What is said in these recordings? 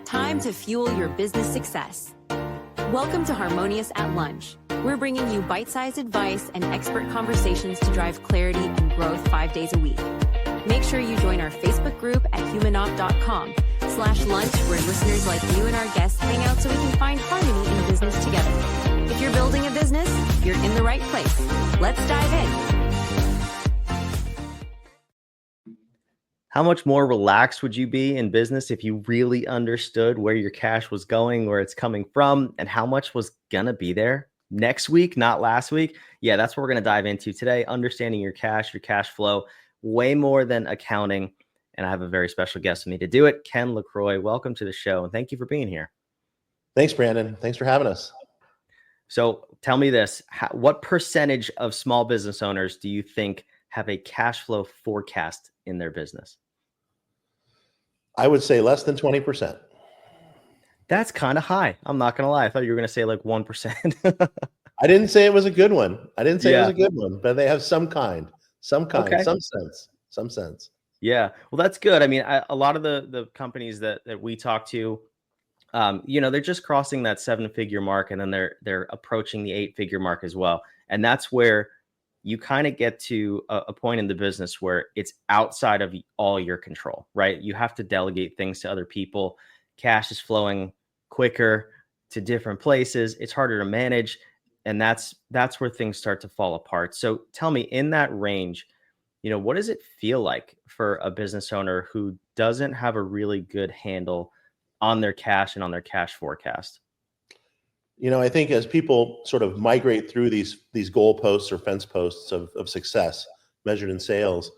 Time to fuel your business success. Welcome to Harmonious at Lunch. We're bringing you bite-sized advice and expert conversations to drive clarity and growth 5 days a week. Make sure you join our Facebook group at humanopt.com/lunch, where listeners like you and our guests hang out so we can find harmony in business together. If you're building a business, you're in the right place. Let's dive in. How much more relaxed would you be in business if you really understood where your cash was going, where it's coming from, and how much was gonna be there next week, not last week? Yeah, that's what we're gonna dive into today, understanding your cash flow, way more than accounting. And I have a very special guest with me to do it, Ken LaCroix. Welcome to the show, and thank you for being here. Thanks, Brandon. Thanks for having us. So tell me this, what percentage of small business owners do you think have a cash flow forecast in their business? I would say less than 20%. That's kind of high. I'm not going to lie. I thought you were going to say like 1%. I didn't say it was a good one. It was a good one, but they have some kind, okay. some sense. Yeah. Well, that's good. I mean, a lot of the companies that we talk to, they're just crossing that 7-figure mark, and then they're approaching the 8-figure mark as well. And that's where you kind of get to a point in the business where it's outside of all your control, right? You have to delegate things to other people. Cash is flowing quicker to different places. It's harder to manage. And that's where things start to fall apart. So tell me, in that range, what does it feel like for a business owner who doesn't have a really good handle on their cash and on their cash forecast? I think as people sort of migrate through these goalposts or fence posts of success measured in sales,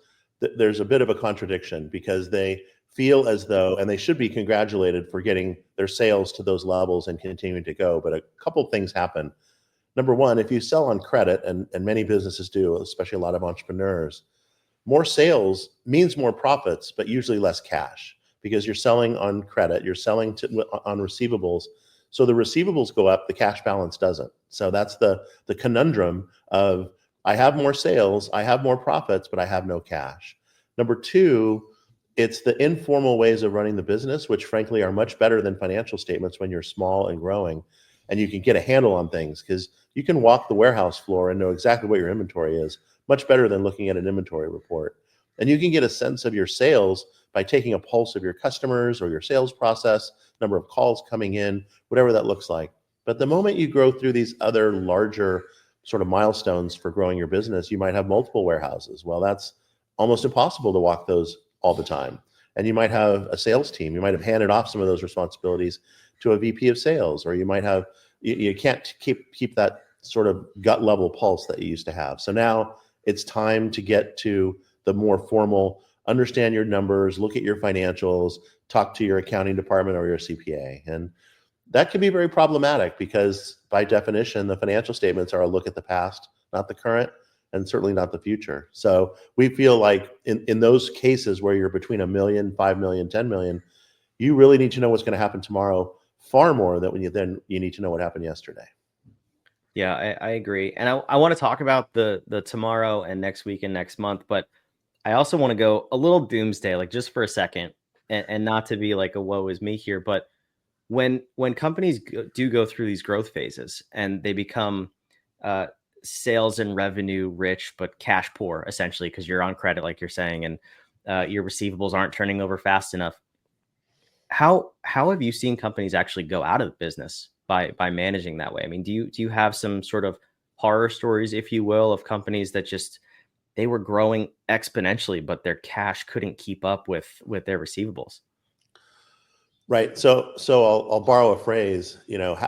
there's a bit of a contradiction, because they feel as though, and they should be congratulated for getting their sales to those levels and continuing to go. But a couple things happen. Number one, if you sell on credit, and many businesses do, especially a lot of entrepreneurs, more sales means more profits, but usually less cash, because you're selling on credit, you're selling on receivables. So the receivables go up, the cash balance doesn't. So that's the conundrum of, I have more sales, I have more profits, but I have no cash. Number two, it's the informal ways of running the business, which frankly are much better than financial statements when you're small and growing, and you can get a handle on things, because you can walk the warehouse floor and know exactly what your inventory is, much better than looking at an inventory report. And you can get a sense of your sales by taking a pulse of your customers or your sales process, number of calls coming in, whatever that looks like. But the moment you grow through these other larger sort of milestones for growing your business, you might have multiple warehouses. Well, that's almost impossible to walk those all the time. And you might have a sales team. You might have handed off some of those responsibilities to a VP of sales, or you might have, you can't keep that sort of gut level pulse that you used to have. So now it's time to get to the more formal, understand your numbers, look at your financials, talk to your accounting department or your CPA. And that can be very problematic, because by definition, the financial statements are a look at the past, not the current, and certainly not the future. So we feel like in those cases where you're between $1 million, 5 million, 10 million, you really need to know what's going to happen tomorrow, far more than you need to know what happened yesterday. Yeah, I agree. And I want to talk about the tomorrow and next week and next month, but I also want to go a little doomsday, like just for a second, and not to be like a woe is me here, but when companies do go through these growth phases and they become sales and revenue rich, but cash poor, essentially, because you're on credit, like you're saying, and your receivables aren't turning over fast enough. How have you seen companies actually go out of business by managing that way? I mean, do you have some sort of horror stories, if you will, of companies that just, they were growing exponentially, but their cash couldn't keep up with their receivables? Right. So I'll borrow a phrase.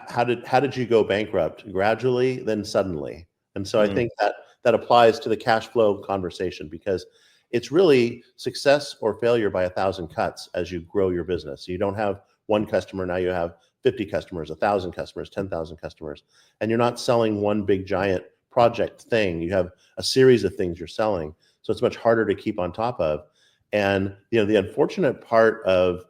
How did you go bankrupt? Gradually, then suddenly. And so I think that applies to the cash flow conversation, because it's really success or failure by 1,000 cuts as you grow your business. You don't have one customer, now you have 50 customers, 1,000 customers, 10,000 customers, and you're not selling one big giant project thing. You have a series of things you're selling. So it's much harder to keep on top of. And the unfortunate part of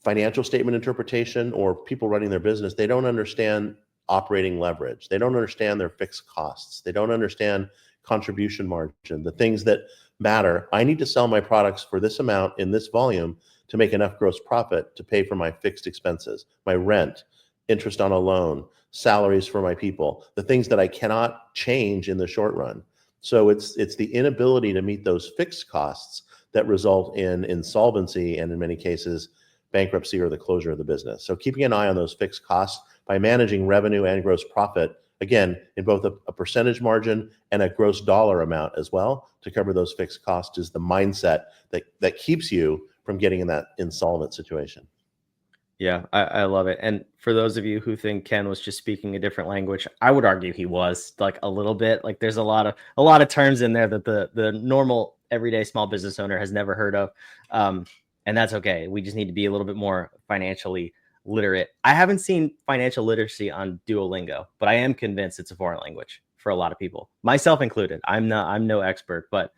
financial statement interpretation or people running their business, they don't understand operating leverage. They don't understand their fixed costs. They don't understand contribution margin, the things that matter. I need to sell my products for this amount in this volume to make enough gross profit to pay for my fixed expenses, my rent, interest on a loan, salaries for my people, the things that I cannot change in the short run. So it's the inability to meet those fixed costs that result in insolvency and in many cases bankruptcy or the closure of the business. So keeping an eye on those fixed costs by managing revenue and gross profit, again, in both a percentage margin and a gross dollar amount as well to cover those fixed costs, is the mindset that keeps you from getting in that insolvent situation. Yeah, I love it. And for those of you who think Ken was just speaking a different language, I would argue he was, like, a little bit. Like, there's a lot of terms in there that the normal everyday small business owner has never heard of. And that's okay. We just need to be a little bit more financially literate. I haven't seen financial literacy on Duolingo, but I am convinced it's a foreign language for a lot of people, myself included. I'm no expert, but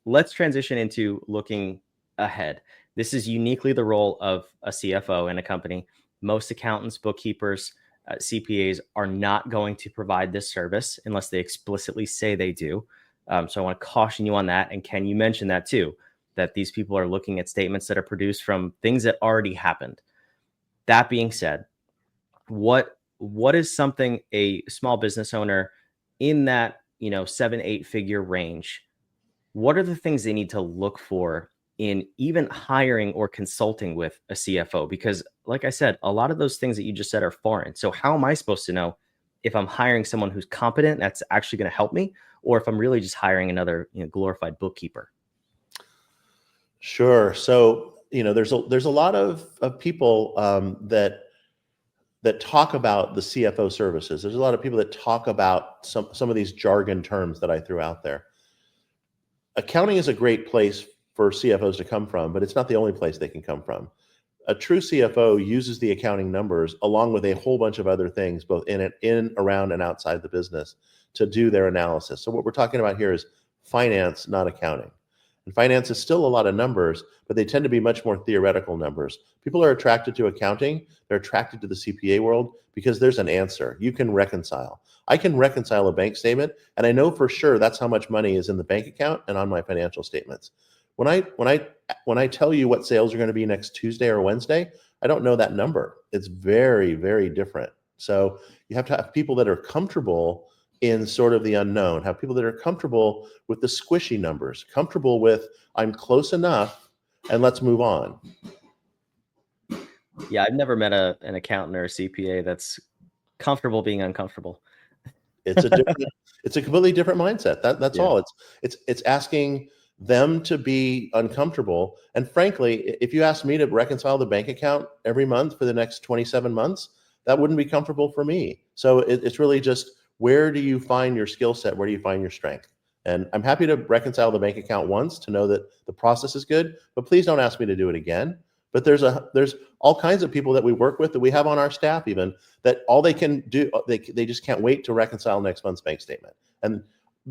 let's transition into looking ahead. This is uniquely the role of a CFO in a company. Most accountants, bookkeepers, CPAs are not going to provide this service unless they explicitly say they do. So I want to caution you on that. And Ken, you mentioned that too, that these people are looking at statements that are produced from things that already happened. That being said, what is something a small business owner in that 7-8 figure range, what are the things they need to look for in even hiring or consulting with a CFO? Because like I said, a lot of those things that you just said are foreign. So how am I supposed to know if I'm hiring someone who's competent, that's actually going to help me, or if I'm really just hiring another glorified bookkeeper? Sure. So, there's a lot of people that talk about the CFO services. There's a lot of people that talk about some of these jargon terms that I threw out there. Accounting is a great place for CFOs to come from, but it's not the only place they can come from. A true CFO uses the accounting numbers along with a whole bunch of other things, both in, around, and outside the business, to do their analysis. So what we're talking about here is finance, not accounting. And finance is still a lot of numbers, but they tend to be much more theoretical numbers. People are attracted to accounting. They're attracted to the CPA world because there's an answer. You can reconcile. I can reconcile a bank statement, and I know for sure that's how much money is in the bank account and on my financial statements. When I tell you what sales are going to be next Tuesday or Wednesday, I don't know that number. It's very, very different. So you have to have people that are comfortable in sort of the unknown, have people that are comfortable with the squishy numbers, comfortable with I'm close enough and let's move on. Yeah, I've never met an accountant or a CPA that's comfortable being uncomfortable. It's a completely different mindset. That's all. It's asking them to be uncomfortable. And frankly, if you asked me to reconcile the bank account every month for the next 27 months, that wouldn't be comfortable for me. So it's really just, where do you find your skill set? Where do you find your strength? And I'm happy to reconcile the bank account once to know that the process is good, but please don't ask me to do it again. But there's all kinds of people that we work with, that we have on our staff even, that all they can do, they just can't wait to reconcile next month's bank statement. And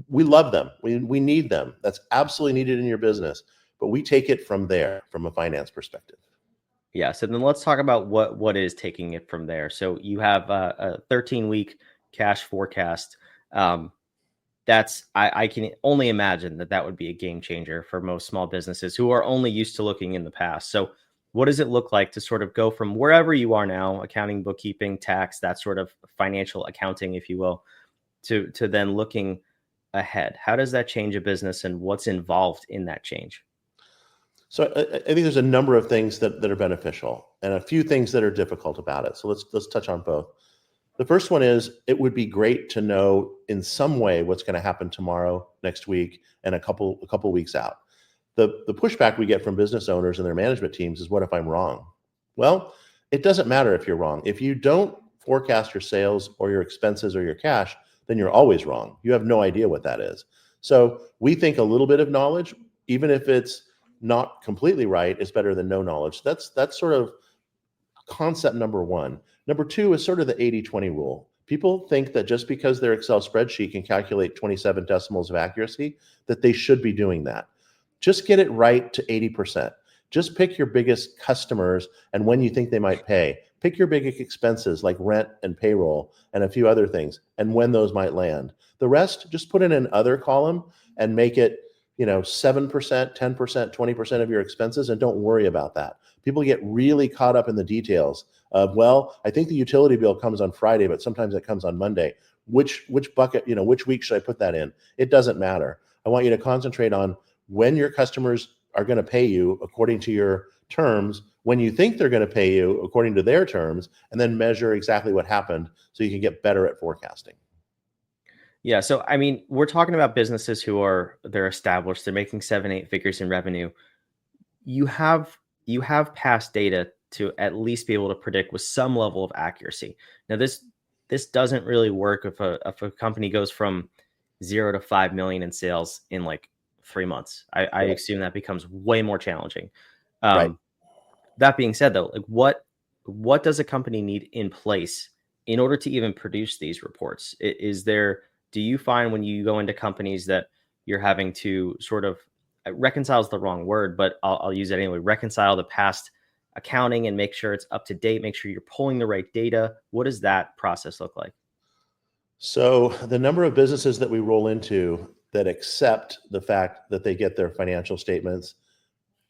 we love them. We need them. That's absolutely needed in your business. But we take it from there, from a finance perspective. Yeah. So then let's talk about what is taking it from there. So you have a 13-week cash forecast. I can only imagine that would be a game changer for most small businesses who are only used to looking in the past. So what does it look like to sort of go from wherever you are now, accounting, bookkeeping, tax, that sort of financial accounting, if you will, to then looking ahead? How does that change a business, and what's involved in that change? So I think there's a number of things that are beneficial and a few things that are difficult about it. So let's touch on both. The first one is, it would be great to know in some way what's going to happen tomorrow, next week, and a couple weeks out. The pushback we get from business owners and their management teams is, what if I'm wrong? Well, it doesn't matter if you're wrong. If you don't forecast your sales or your expenses or your cash, then you're always wrong. You have no idea what that is. So we think a little bit of knowledge, even if it's not completely right, is better than no knowledge. That's sort of concept number one. Number two is sort of the 80-20 rule. People think that just because their Excel spreadsheet can calculate 27 decimals of accuracy, that they should be doing that. Just get it right to 80%. Just pick your biggest customers and when you think they might pay. Pick your biggest expenses like rent and payroll and a few other things, and when those might land. The rest, just put in an other column and make it 7%, 10%, 20% of your expenses, and don't worry about that. People get really caught up in the details of, well, I think the utility bill comes on Friday, but sometimes it comes on Monday. Which bucket, which week should I put that in? It doesn't matter. I want you to concentrate on when your customers are going to pay you according to your terms, when you think they're going to pay you according to their terms, and then measure exactly what happened so you can get better at forecasting. Yeah. So, I mean, we're talking about businesses they're established, they're making 7, 8 figures in revenue. You have past data to at least be able to predict with some level of accuracy. Now, this doesn't really work if a company goes from 0 to 5 million in sales in like 3 months. I Right. assume that becomes way more challenging. Right. That being said, though, like what does a company need in place in order to even produce these reports? Do you find when you go into companies that you're having to sort of reconcile is the wrong word, but I'll use it anyway, reconcile the past accounting and make sure it's up to date, make sure you're pulling the right data? What does that process look like? So the number of businesses that we roll into that accept the fact that they get their financial statements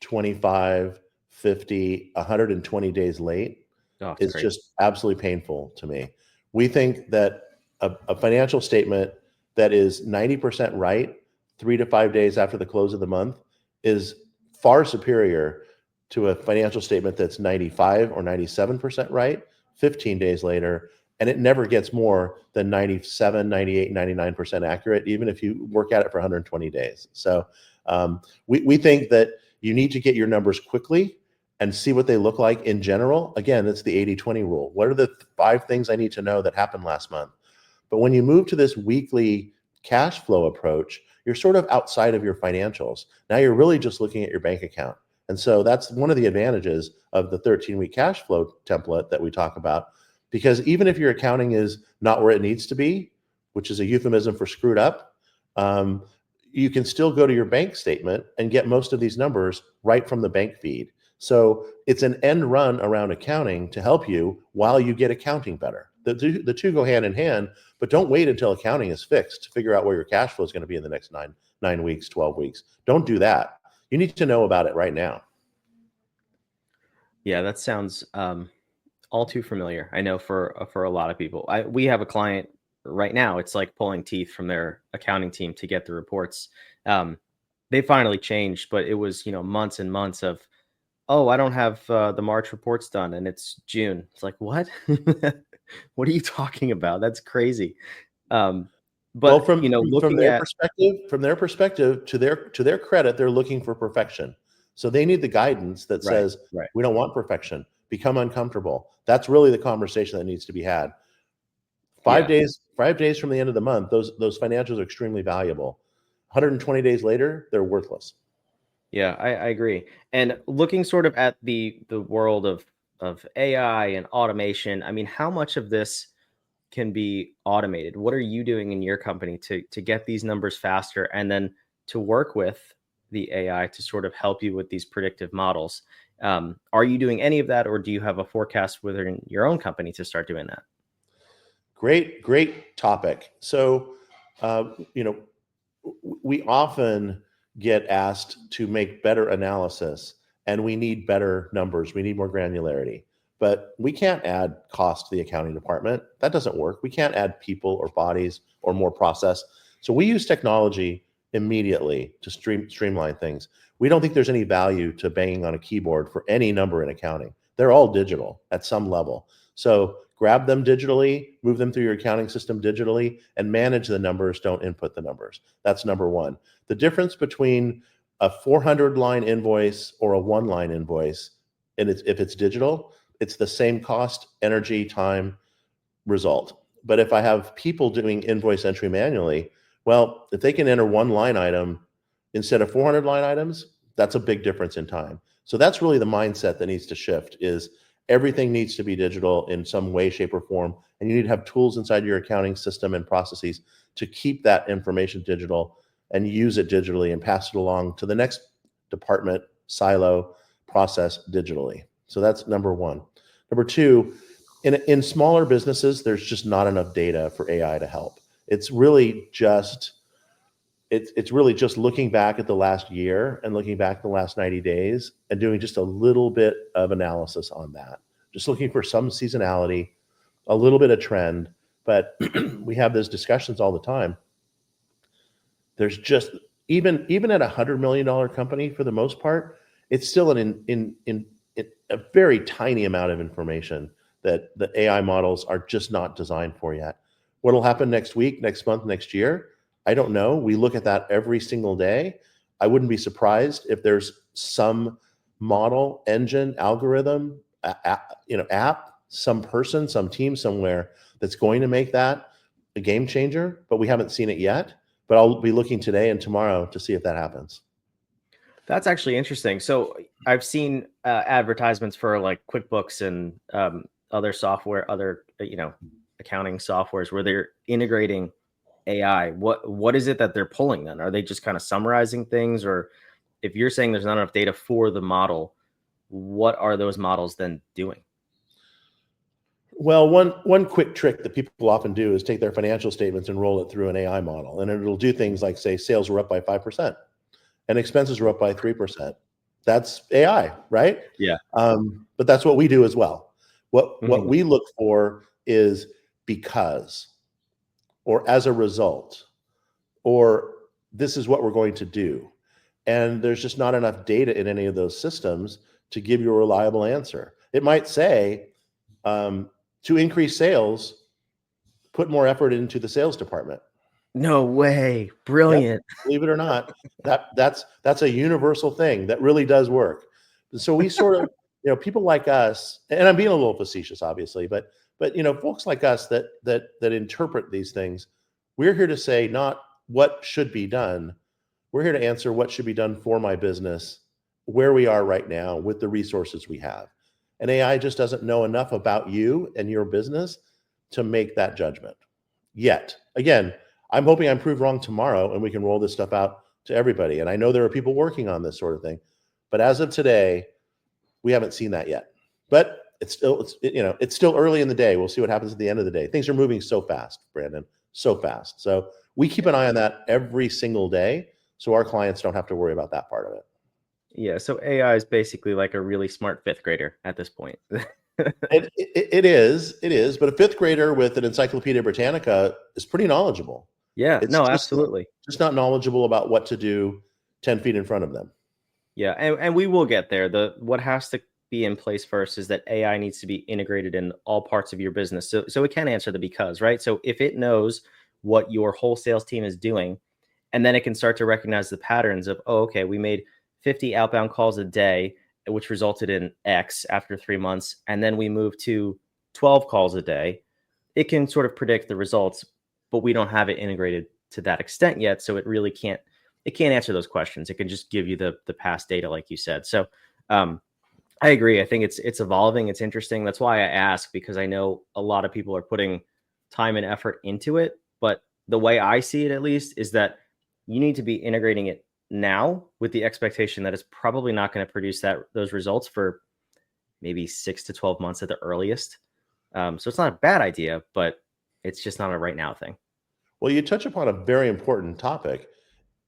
25, 50, 120 days late Oh, it's is crazy. just absolutely painful to me. We think that a financial statement that is 90% right 3 to 5 days after the close of the month is far superior to a financial statement that's 95 or 97% right 15 days later. And it never gets more than 97, 98, 99% accurate, even if you work at it for 120 days. So we think that you need to get your numbers quickly and see what they look like in general. Again, it's the 80-20 rule. What are the 5 things I need to know that happened last month? But when you move to this weekly cash flow approach, you're sort of outside of your financials. Now you're really just looking at your bank account. And so that's one of the advantages of the 13-week cash flow template that we talk about, because even if your accounting is not where it needs to be, which is a euphemism for screwed up, you can still go to your bank statement and get most of these numbers right from the bank feed. So it's an end run around accounting to help you while you get accounting better. The two go hand in hand, but don't wait until accounting is fixed to figure out where your cash flow is going to be in the next 9 weeks, 12 weeks. Don't do that. You need to know about it right now. Yeah, that sounds all too familiar. I know for a lot of people. We have a client right now. It's like pulling teeth from their accounting team to get the reports. They finally changed, but it was months and months of, oh, I don't have the March reports done, and it's June. It's like, what? What are you talking about? That's crazy. Well, But from looking their at perspective, to their credit, they're looking for perfection. So they need the guidance that right, says, right, we don't want perfection. Become uncomfortable. That's really the conversation that needs to be had. 5 yeah. days from the end of the month, those financials are extremely valuable. 120 days later, they're worthless. Yeah, I agree. And looking sort of at the world of AI and automation, I mean, how much of this can be automated? What are you doing in your company to get these numbers faster and then to work with the AI to sort of help you with these predictive models? Are you doing any of that, or do you have a forecast within your own company to start doing that? Great topic. So, we often get asked to make better analysis, and we need better numbers. We need more granularity, but we can't add cost to the accounting department. That doesn't work. We can't add people or bodies or more process. So we use technology immediately to streamline things. We don't think there's any value to banging on a keyboard for any number in accounting. They're all digital at some level. So grab them digitally, move them through your accounting system digitally, and manage the numbers, don't input the numbers. That's number one. The difference between a 400-line invoice or a 1-line invoice, and if it's digital, it's the same cost, energy, time, result. But if I have people doing invoice entry manually, well, if they can enter 1 line item instead of 400 line items, that's a big difference in time. So that's really the mindset that needs to shift, is everything needs to be digital in some way, shape, or form. And you need to have tools inside your accounting system and processes to keep that information digital and use it digitally and pass it along to the next department, silo, process digitally. So that's number one. Number two, in smaller businesses, there's just not enough data for AI to help. It's really just it's really just looking back at the last year and looking back the last 90 days and doing just a little bit of analysis on that. Just looking for some seasonality, a little bit of trend. But we have those discussions all the time. There's just even at $100 million company, for the most part, it's still in a very tiny amount of information that the AI models are just not designed for yet. What'll happen next week, next month, next year? I don't know. We look at that every single day. I wouldn't be surprised if there's some model, engine, algorithm, app, some person, some team somewhere that's going to make that a game changer, but we haven't seen it yet. But I'll be looking today and tomorrow to see if that happens. That's actually interesting. So I've seen advertisements for like QuickBooks and other software, other accounting softwares where they're integrating AI. What is it that they're pulling then? Are they just kind of summarizing things? Or if you're saying there's not enough data for the model, what are those models then doing? Well, one quick trick that people often do is take their financial statements and roll it through an AI model, and it'll do things like say sales were up by 5% and expenses were up by 3%. That's AI, right? Yeah. But that's what we do as well. What we look for is because, or as a result, or this is what we're going to do. And there's just not enough data in any of those systems to give you a reliable answer. It might say, to increase sales, put more effort into the sales department. No way. Brilliant. Yep. Believe it or not, that's a universal thing that really does work. So we sort of, people like us, and I'm being a little facetious, obviously, but folks like us that interpret these things, we're here to say not what should be done. We're here to answer what should be done for my business, where we are right now with the resources we have. And AI just doesn't know enough about you and your business to make that judgment yet. Again, I'm hoping I'm proved wrong tomorrow and we can roll this stuff out to everybody. And I know there are people working on this sort of thing, but as of today, we haven't seen that yet. But it's still early in the day. We'll see what happens at the end of the day. Things are moving so fast, Brandon, so fast. So we keep an eye on that every single day, so our clients don't have to worry about that part of it. Yeah, so AI is basically like a really smart fifth grader at this point. It is, but a fifth grader with an Encyclopedia Britannica is pretty knowledgeable. Yeah, It's absolutely. Just not knowledgeable about what to do 10 feet in front of them. Yeah, and we will get there. What has to be in place first is that AI needs to be integrated in all parts of your business. So it can answer the because, right? So if it knows what your whole sales team is doing, and then it can start to recognize the patterns of, oh, okay, we made 50 outbound calls a day, which resulted in X after 3 months. And then we moved to 12 calls a day. It can sort of predict the results, but we don't have it integrated to that extent yet. So it really can't answer those questions. It can just give you the past data, like you said. So I agree. I think it's evolving. It's interesting. That's why I ask, because I know a lot of people are putting time and effort into it. But the way I see it, at least, is that you need to be integrating it now with the expectation that it's probably not going to produce those results for maybe 6 to 12 months at the earliest. So it's not a bad idea, but it's just not a right now thing. Well, you touch upon a very important topic.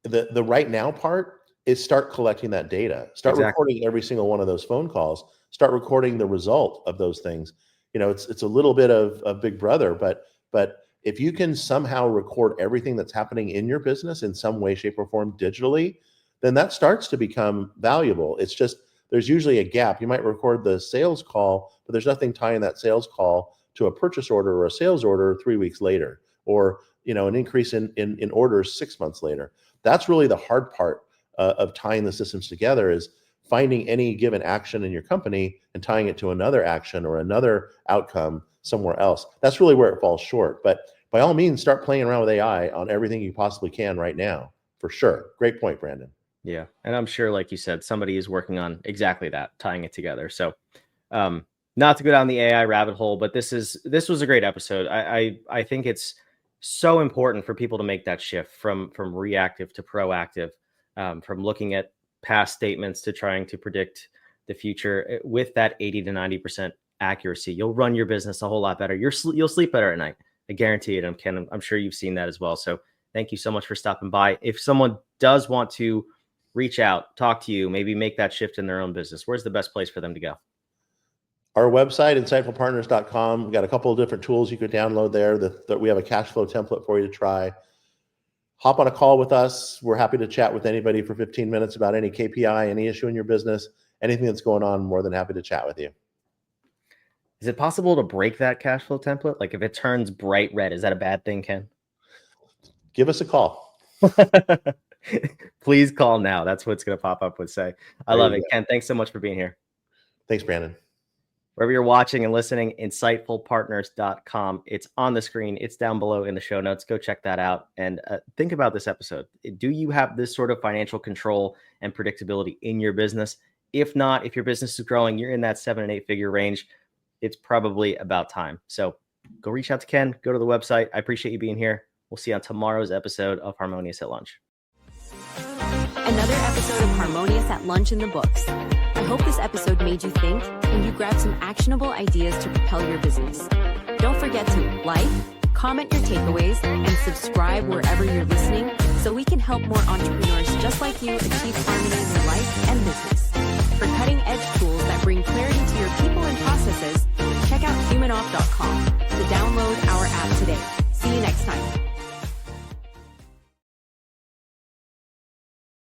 The right now part is start collecting that data. Start recording every single one of those phone calls. Start recording the result of those things. It's a little bit of Big Brother, but if you can somehow record everything that's happening in your business in some way, shape, or form digitally, then that starts to become valuable. It's just there's usually a gap. You might record the sales call, but there's nothing tying that sales call to a purchase order or a sales order 3 weeks later, or an increase in orders 6 months later. That's really the hard part of tying the systems together, is finding any given action in your company and tying it to another action or another outcome somewhere else. That's really where it falls short. But by all means, start playing around with AI on everything you possibly can right now, for sure. Great point, Brandon. Yeah. And I'm sure, like you said, somebody is working on exactly that, tying it together. So not to go down the AI rabbit hole, but this was a great episode. I think it's so important for people to make that shift from reactive to proactive, from looking at past statements to trying to predict the future with that 80 to 90% accuracy. You'll run your business a whole lot better. You'll sleep better at night. I guarantee it. I'm sure you've seen that as well. So thank you so much for stopping by. If someone does want to reach out, talk to you, maybe make that shift in their own business, where's the best place for them to go? Our website, insightfulpartners.com. We've got a couple of different tools you could download there. That we have a cash flow template for you to try. Hop on a call with us. We're happy to chat with anybody for 15 minutes about any KPI, any issue in your business, anything that's going on. More than happy to chat with you. Is it possible to break that cash flow template? Like if it turns bright red, is that a bad thing, Ken? Give us a call. Please call now. That's what's going to pop up with say. I love it. Ken, thanks so much for being here. Thanks, Brandon. Wherever you're watching and listening, insightfulpartners.com. It's on the screen. It's down below in the show notes. Go check that out. And think about this episode. Do you have this sort of financial control and predictability in your business? If not, if your business is growing, you're in that 7 and 8 figure range, it's probably about time. So go reach out to Ken. Go to the website. I appreciate you being here. We'll see you on tomorrow's episode of Harmonious at Lunch. Another episode of Harmonious at Lunch in the books. I hope this episode made you think and you grabbed some actionable ideas to propel your business. Don't forget to like, comment your takeaways, and subscribe wherever you're listening so we can help more entrepreneurs just like you achieve harmony in their life and